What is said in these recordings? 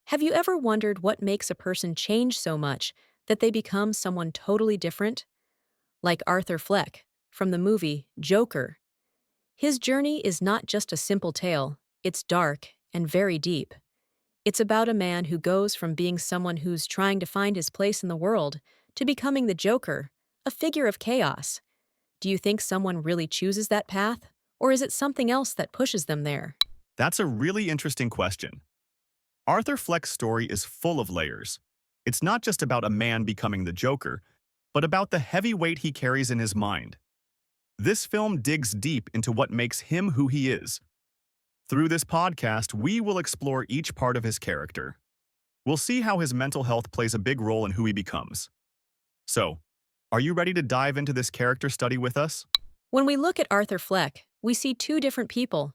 Have you ever wondered what makes a person change so much that they become someone totally different? Like Arthur Fleck from the movie Joker. His journey is not just a simple tale, it's dark and very deep. It's about a man who goes from being someone who's trying to find his place in the world to becoming the Joker, a figure of chaos. Do you think someone really chooses that path? Or is it something else that pushes them there? That's a really interesting question. Arthur Fleck's story is full of layers. It's not just about a man becoming the Joker, but about the heavy weight he carries in his mind. This film digs deep into what makes him who he is. Through this podcast, we will explore each part of his character. We'll see how his mental health plays a big role in who he becomes. So, are you ready to dive into this character study with us? When we look at Arthur Fleck, we see two different people.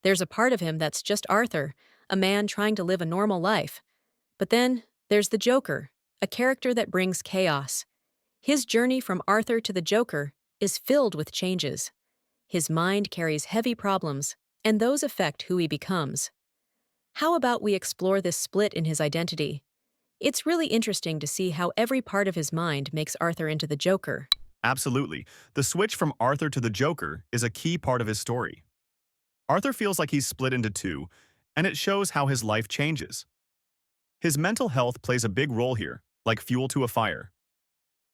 There's a part of him that's just Arthur, a man trying to live a normal life. But then there's the Joker, a character that brings chaos. His journey from Arthur to the Joker is filled with changes. His mind carries heavy problems, and those affect who he becomes. How about we explore this split in his identity? It's really interesting to see how every part of his mind makes Arthur into the Joker. Absolutely. The switch from Arthur to the Joker is a key part of his story. Arthur feels like he's split into two, and it shows how his life changes. His mental health plays a big role here, like fuel to a fire.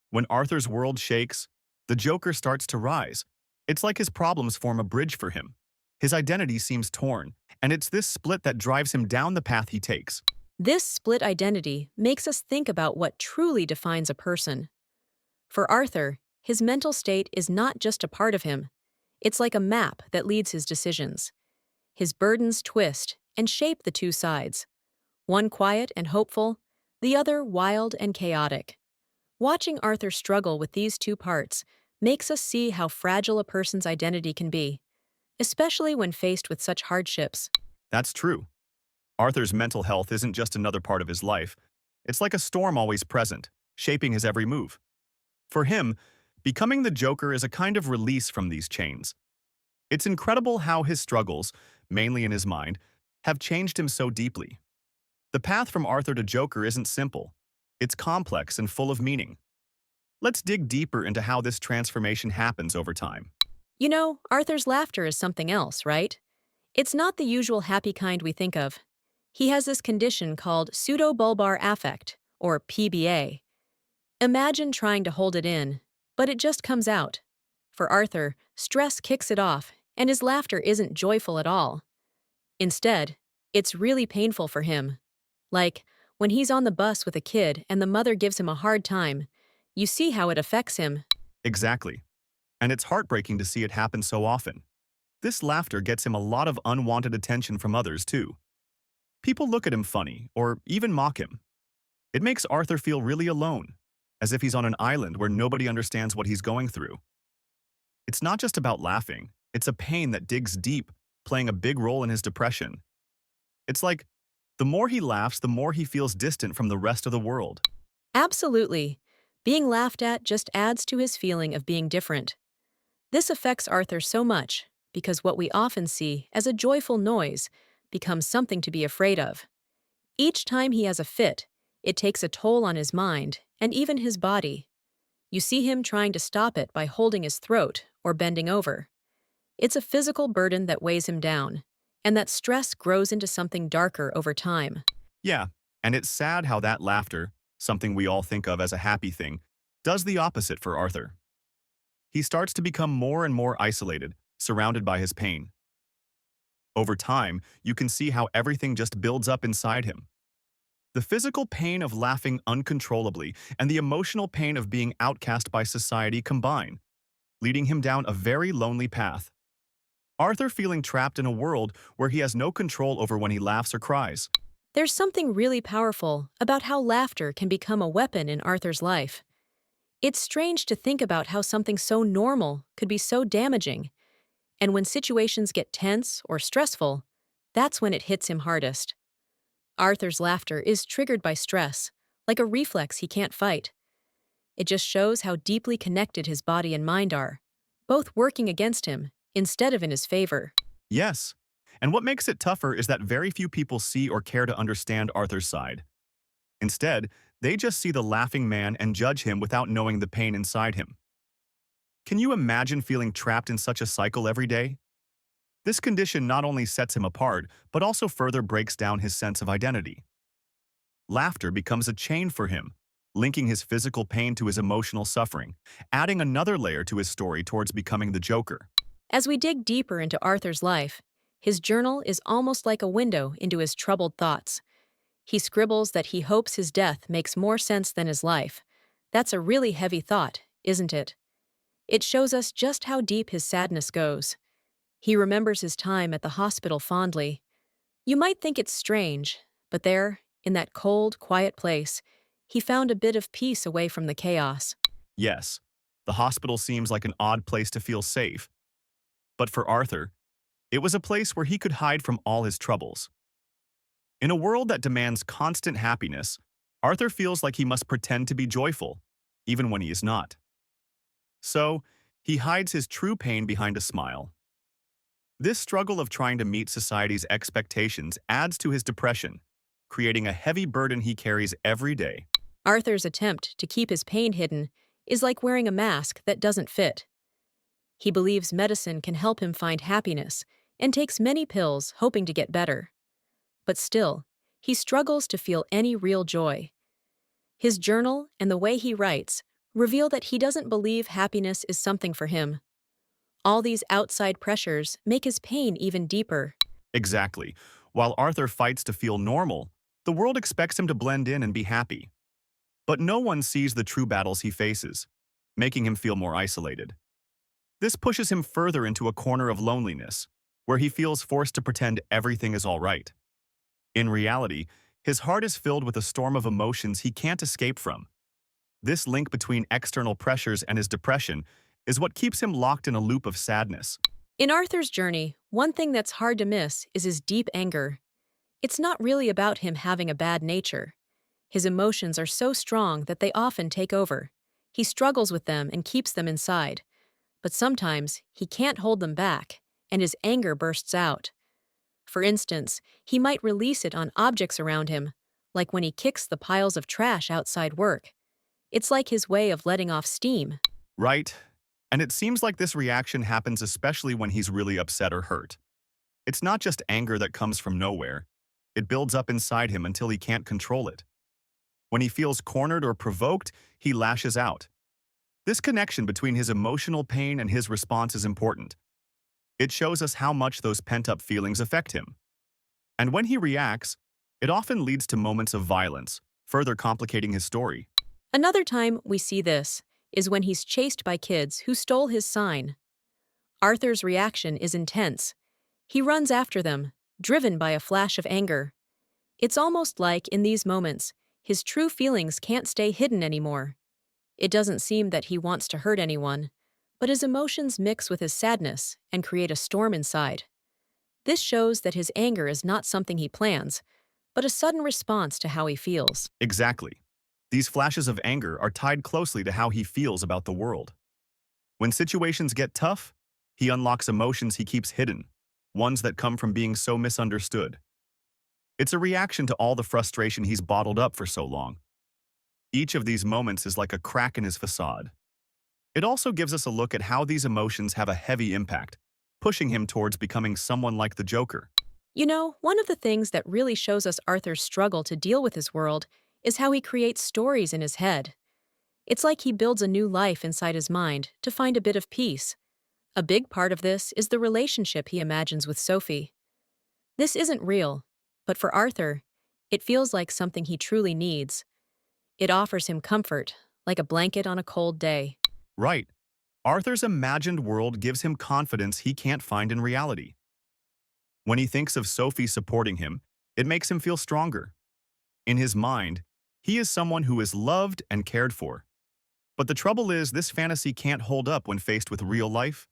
When Arthur's world shakes, the Joker starts to rise. It's like his problems form a bridge for him. His identity seems torn, and it's this split that drives him down the path he takes. This split identity makes us think about what truly defines a person. For Arthur, his mental state is not just a part of him. It's like a map that leads his decisions. His burdens twist and shape the two sides. One quiet and hopeful, the other wild and chaotic. Watching Arthur struggle with these two parts makes us see how fragile a person's identity can be, especially when faced with such hardships. That's true. Arthur's mental health isn't just another part of his life. It's like a storm always present, shaping his every move. For him, becoming the Joker is a kind of release from these chains. It's incredible how his struggles, mainly in his mind, have changed him so deeply. The path from Arthur to Joker isn't simple. It's complex and full of meaning. Let's dig deeper into how this transformation happens over time. You know, Arthur's laughter is something else, right? It's not the usual happy kind we think of. He has this condition called pseudobulbar affect, or PBA. Imagine trying to hold it in, but it just comes out. For Arthur, stress kicks it off, and his laughter isn't joyful at all. Instead, it's really painful for him. Like, when he's on the bus with a kid and the mother gives him a hard time, you see how it affects him. Exactly. And it's heartbreaking to see it happen so often. This laughter gets him a lot of unwanted attention from others, too. People look at him funny, or even mock him. It makes Arthur feel really alone, as if he's on an island where nobody understands what he's going through. It's not just about laughing, it's a pain that digs deep, playing a big role in his depression. It's like, the more he laughs, the more he feels distant from the rest of the world. Absolutely. Being laughed at just adds to his feeling of being different. This affects Arthur so much because what we often see as a joyful noise becomes something to be afraid of. Each time he has a fit, it takes a toll on his mind and even his body. You see him trying to stop it by holding his throat or bending over. It's a physical burden that weighs him down, and that stress grows into something darker over time. Yeah, and it's sad how that laughter, something we all think of as a happy thing, does the opposite for Arthur. He starts to become more and more isolated, surrounded by his pain. Over time, you can see how everything just builds up inside him. The physical pain of laughing uncontrollably and the emotional pain of being outcast by society combine, leading him down a very lonely path. Arthur feeling trapped in a world where he has no control over when he laughs or cries. There's something really powerful about how laughter can become a weapon in Arthur's life. It's strange to think about how something so normal could be so damaging. And when situations get tense or stressful, that's when it hits him hardest. Arthur's laughter is triggered by stress, like a reflex he can't fight. It just shows how deeply connected his body and mind are, both working against him instead of in his favor. Yes, And what makes it tougher is that very few people see or care to understand Arthur's side. Instead, they just see the laughing man and judge him without knowing the pain inside him. Can you imagine feeling trapped in such a cycle every day? This condition not only sets him apart, but also further breaks down his sense of identity. Laughter becomes a chain for him, linking his physical pain to his emotional suffering, adding another layer to his story towards becoming the Joker. As we dig deeper into Arthur's life, his journal is almost like a window into his troubled thoughts. He scribbles that he hopes his death makes more sense than his life. That's a really heavy thought, isn't it? It shows us just how deep his sadness goes. He remembers his time at the hospital fondly. You might think it's strange, but there, in that cold, quiet place, he found a bit of peace away from the chaos. Yes, the hospital seems like an odd place to feel safe, but for Arthur, it was a place where he could hide from all his troubles. In a world that demands constant happiness, Arthur feels like he must pretend to be joyful, even when he is not. So, he hides his true pain behind a smile. This struggle of trying to meet society's expectations adds to his depression, creating a heavy burden he carries every day. Arthur's attempt to keep his pain hidden is like wearing a mask that doesn't fit. He believes medicine can help him find happiness and takes many pills hoping to get better. But still, he struggles to feel any real joy. His journal and the way he writes reveal that he doesn't believe happiness is something for him. All these outside pressures make his pain even deeper. Exactly. While Arthur fights to feel normal, the world expects him to blend in and be happy. But no one sees the true battles he faces, making him feel more isolated. This pushes him further into a corner of loneliness, where he feels forced to pretend everything is all right. In reality, his heart is filled with a storm of emotions he can't escape from. This link between external pressures and his depression is what keeps him locked in a loop of sadness. In Arthur's journey, one thing that's hard to miss is his deep anger. It's not really about him having a bad nature. His emotions are so strong that they often take over. He struggles with them and keeps them inside. But sometimes he can't hold them back, and his anger bursts out. For instance, he might release it on objects around him, like when he kicks the piles of trash outside work. It's like his way of letting off steam. Right? And it seems like this reaction happens especially when he's really upset or hurt. It's not just anger that comes from nowhere. It builds up inside him until he can't control it. When he feels cornered or provoked, he lashes out. This connection between his emotional pain and his response is important. It shows us how much those pent-up feelings affect him. And when he reacts, it often leads to moments of violence, further complicating his story. Another time we see this is when he's chased by kids who stole his sign. Arthur's reaction is intense. He runs after them, driven by a flash of anger. It's almost like, in these moments, his true feelings can't stay hidden anymore. It doesn't seem that he wants to hurt anyone, but his emotions mix with his sadness and create a storm inside. This shows that his anger is not something he plans, but a sudden response to how he feels. Exactly. These flashes of anger are tied closely to how he feels about the world. When situations get tough, he unlocks emotions he keeps hidden, ones that come from being so misunderstood. It's a reaction to all the frustration he's bottled up for so long. Each of these moments is like a crack in his facade. It also gives us a look at how these emotions have a heavy impact, pushing him towards becoming someone like the Joker. You know, one of the things that really shows us Arthur's struggle to deal with his world is how he creates stories in his head. It's like he builds a new life inside his mind to find a bit of peace. A big part of this is the relationship he imagines with Sophie. This isn't real, but for Arthur, it feels like something he truly needs. It offers him comfort, like a blanket on a cold day. Right. Arthur's imagined world gives him confidence he can't find in reality. When he thinks of Sophie supporting him, it makes him feel stronger. In his mind, he is someone who is loved and cared for. But the trouble is, this fantasy can't hold up when faced with real life.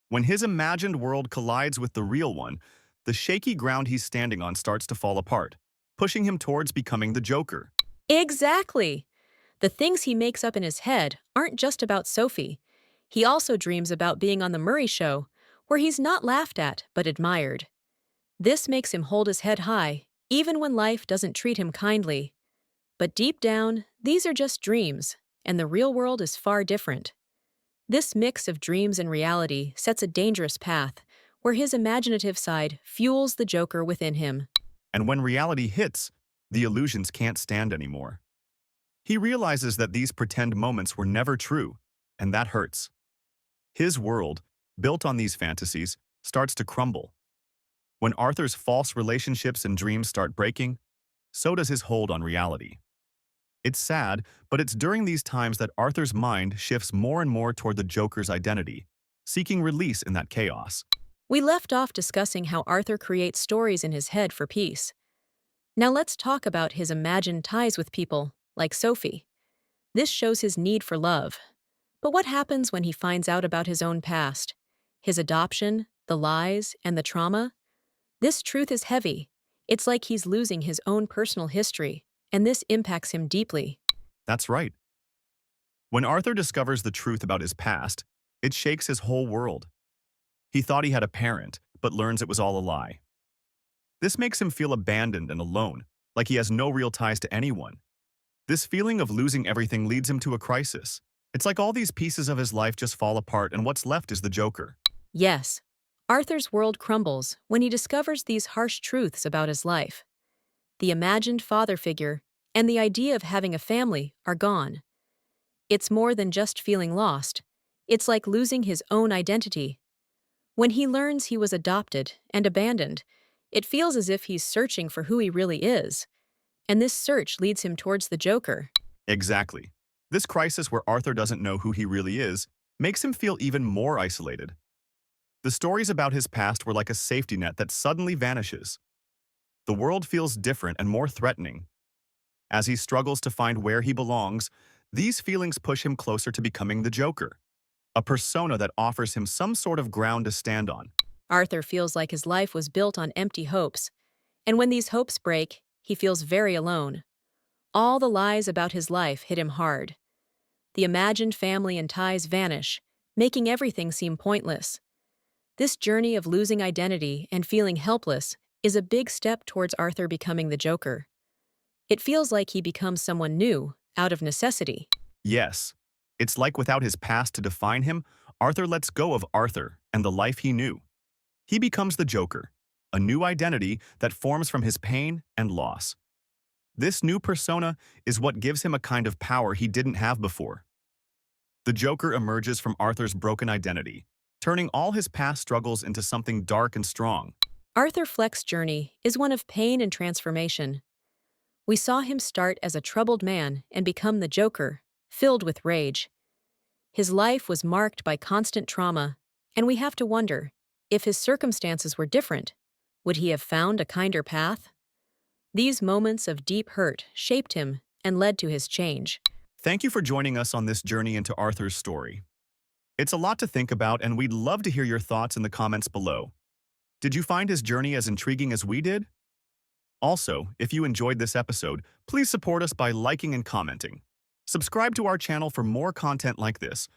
When his imagined world collides with the real one, the shaky ground he's standing on starts to fall apart, pushing him towards becoming the Joker. Exactly! The things he makes up in his head aren't just about Sophie. He also dreams about being on the Murray Show, where he's not laughed at but admired. This makes him hold his head high, even when life doesn't treat him kindly. But deep down, these are just dreams, and the real world is far different. This mix of dreams and reality sets a dangerous path, where his imaginative side fuels the Joker within him. And when reality hits, the illusions can't stand anymore. He realizes that these pretend moments were never true, and that hurts. His world, built on these fantasies, starts to crumble. When Arthur's false relationships and dreams start breaking, so does his hold on reality. It's sad, but it's during these times that Arthur's mind shifts more and more toward the Joker's identity, seeking release in that chaos. We left off discussing how Arthur creates stories in his head for peace. Now let's talk about his imagined ties with people, like Sophie. This shows his need for love. But what happens when he finds out about his own past? His adoption, the lies, and the trauma? This truth is heavy. It's like he's losing his own personal history, and this impacts him deeply. That's right. When Arthur discovers the truth about his past, it shakes his whole world. He thought he had a parent, but learns it was all a lie. This makes him feel abandoned and alone, like he has no real ties to anyone. This feeling of losing everything leads him to a crisis. It's like all these pieces of his life just fall apart and what's left is the Joker. Yes, Arthur's world crumbles when he discovers these harsh truths about his life. The imagined father figure and the idea of having a family are gone. It's more than just feeling lost. It's like losing his own identity. When he learns he was adopted and abandoned, it feels as if he's searching for who he really is. And this search leads him towards the Joker. Exactly. This crisis where Arthur doesn't know who he really is makes him feel even more isolated. The stories about his past were like a safety net that suddenly vanishes. The world feels different and more threatening. As he struggles to find where he belongs, these feelings push him closer to becoming the Joker, a persona that offers him some sort of ground to stand on. Arthur feels like his life was built on empty hopes. And when these hopes break, he feels very alone. All the lies about his life hit him hard. The imagined family and ties vanish, making everything seem pointless. This journey of losing identity and feeling helpless is a big step towards Arthur becoming the Joker. It feels like he becomes someone new, out of necessity. Yes, it's like without his past to define him, Arthur lets go of Arthur and the life he knew. He becomes the Joker, a new identity that forms from his pain and loss. This new persona is what gives him a kind of power he didn't have before. The Joker emerges from Arthur's broken identity, turning all his past struggles into something dark and strong. Arthur Fleck's journey is one of pain and transformation. We saw him start as a troubled man and become the Joker, filled with rage. His life was marked by constant trauma, and we have to wonder, if his circumstances were different, would he have found a kinder path? These moments of deep hurt shaped him and led to his change. Thank you for joining us on this journey into Arthur's story. It's a lot to think about, and we'd love to hear your thoughts in the comments below. Did you find his journey as intriguing as we did? Also, if you enjoyed this episode, please support us by liking and commenting. Subscribe to our channel for more content like this,